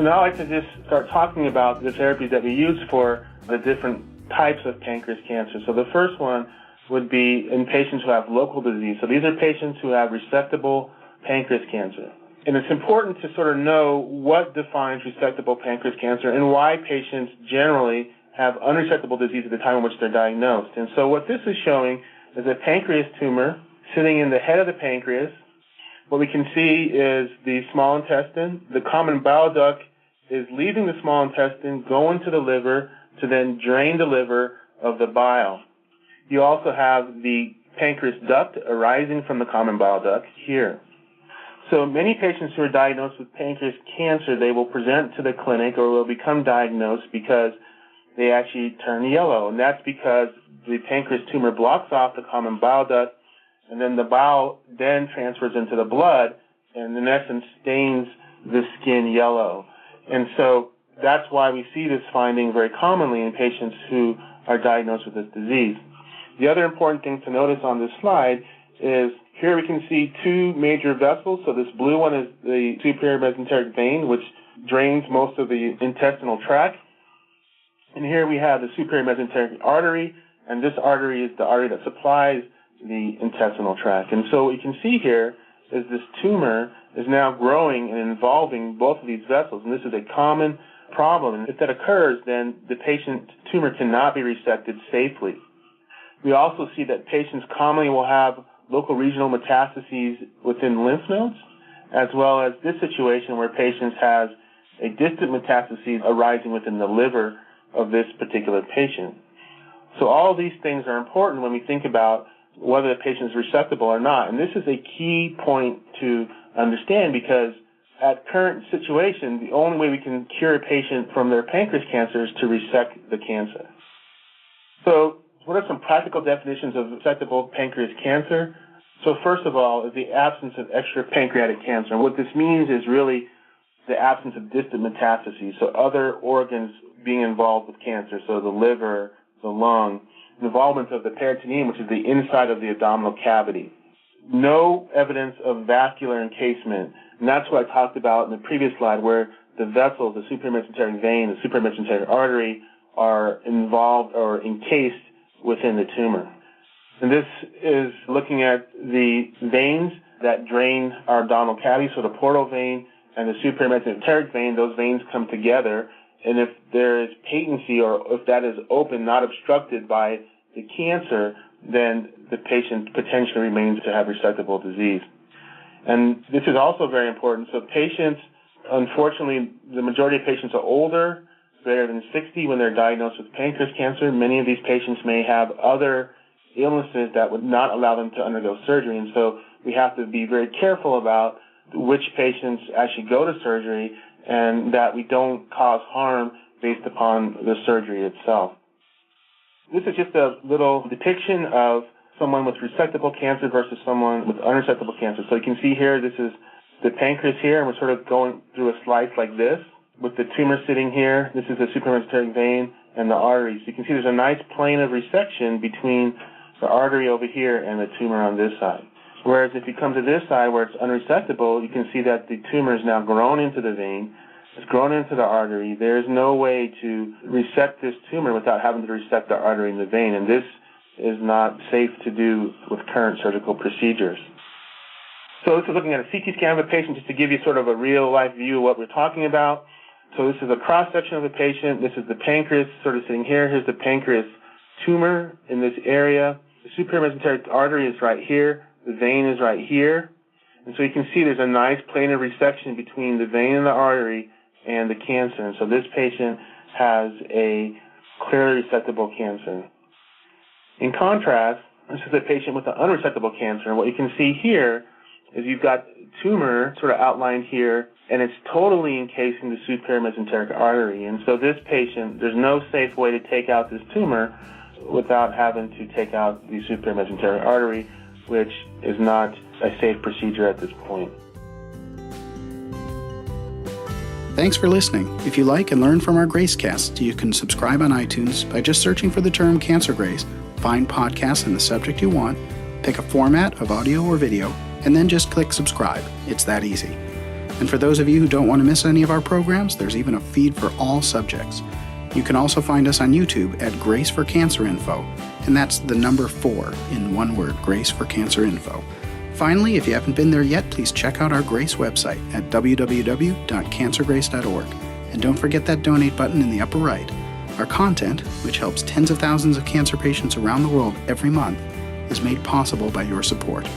So now I'd like to just start talking about the therapies that we use for the different types of pancreas cancer. So the first one would be in patients who have local disease. So these are patients who have resectable pancreas cancer. And it's important to sort of know what defines resectable pancreas cancer and why patients generally have unresectable disease at the time in which they're diagnosed. And so what this is showing is a pancreas tumor sitting in the head of the pancreas. What we can see is the small intestine. The common bile duct is leaving the small intestine, going to the liver to then drain the liver of the bile. You also have the pancreas duct arising from the common bile duct here. So many patients who are diagnosed with pancreas cancer, they will present to the clinic or will become diagnosed because they actually turn yellow. And that's because the pancreas tumor blocks off the common bile duct, and then the bile then transfers into the blood and in essence stains the skin yellow. And so that's why we see this finding very commonly in patients who are diagnosed with this disease. The other important thing to notice on this slide is here we can see two major vessels. So this blue one is the superior mesenteric vein, which drains most of the intestinal tract. And here we have the superior mesenteric artery, and this artery is the artery that supplies the intestinal tract. And so what you can see here is this tumor is now growing and involving both of these vessels, and this is a common problem. And if that occurs, then the patient's tumor cannot be resected safely. We also see that patients commonly will have local regional metastases within lymph nodes, as well as this situation where patients has a distant metastases arising within the liver of this particular patient. So all of these things are important when we think about whether the patient is resectable or not. And this is a key point to understand because at current situation, the only way we can cure a patient from their pancreas cancer is to resect the cancer. So what are some practical definitions of resectable pancreas cancer? So first of all is the absence of extrapancreatic cancer. And what this means is really the absence of distant metastases, so other organs being involved with cancer, so the liver, the lung, involvement of the peritoneum, which is the inside of the abdominal cavity. No evidence of vascular encasement, and that's what I talked about in the previous slide, where the vessels, the superior mesenteric vein, the superior mesenteric artery, are involved or encased within the tumor. And this is looking at the veins that drain our abdominal cavity, so the portal vein and the superior mesenteric vein, those veins come together, and if there is patency or if that is open, not obstructed by the cancer, then the patient potentially remains to have resectable disease. And this is also very important. So patients, unfortunately, the majority of patients are older, greater than 60 when they're diagnosed with pancreas cancer. Many of these patients may have other illnesses that would not allow them to undergo surgery. And so we have to be very careful about which patients actually go to surgery and that we don't cause harm based upon the surgery itself. This is just a little depiction of someone with resectable cancer versus someone with unresectable cancer. So you can see here, this is the pancreas here, and we're sort of going through a slice like this with the tumor sitting here. This is the superior mesenteric vein and the arteries. You can see there's a nice plane of resection between the artery over here and the tumor on this side. Whereas if you come to this side where it's unresectable, you can see that the tumor is now grown into the vein, it's grown into the artery. There's no way to resect this tumor without having to resect the artery and the vein, and this is not safe to do with current surgical procedures. So this is looking at a CT scan of a patient just to give you sort of a real-life view of what we're talking about. So this is a cross-section of the patient. This is the pancreas sort of sitting here. Here's the pancreas tumor in this area. The superior mesenteric artery is right here. The vein is right here. And so you can see there's a nice plane of resection between the vein and the artery and the cancer. And so this patient has a clearly resectable cancer. In contrast, this is a patient with an unresectable cancer. And what you can see here is you've got tumor sort of outlined here, and it's totally encasing the superior mesenteric artery. And so this patient, there's no safe way to take out this tumor without having to take out the superior mesenteric artery, which is not a safe procedure at this point. Thanks for listening. If you like and learn from our GRACEcast, you can subscribe on iTunes by just searching for the term Cancer Grace, find podcasts in the subject you want, pick a format of audio or video, and then just click subscribe. It's that easy. And for those of you who don't want to miss any of our programs, there's even a feed for all subjects. You can also find us on YouTube at Grace for Cancer Info, and that's the number 4 in one word, Grace for Cancer Info. Finally, if you haven't been there yet, please check out our Grace website at www.cancergrace.org. And don't forget that donate button in the upper right. Our content, which helps tens of thousands of cancer patients around the world every month, is made possible by your support.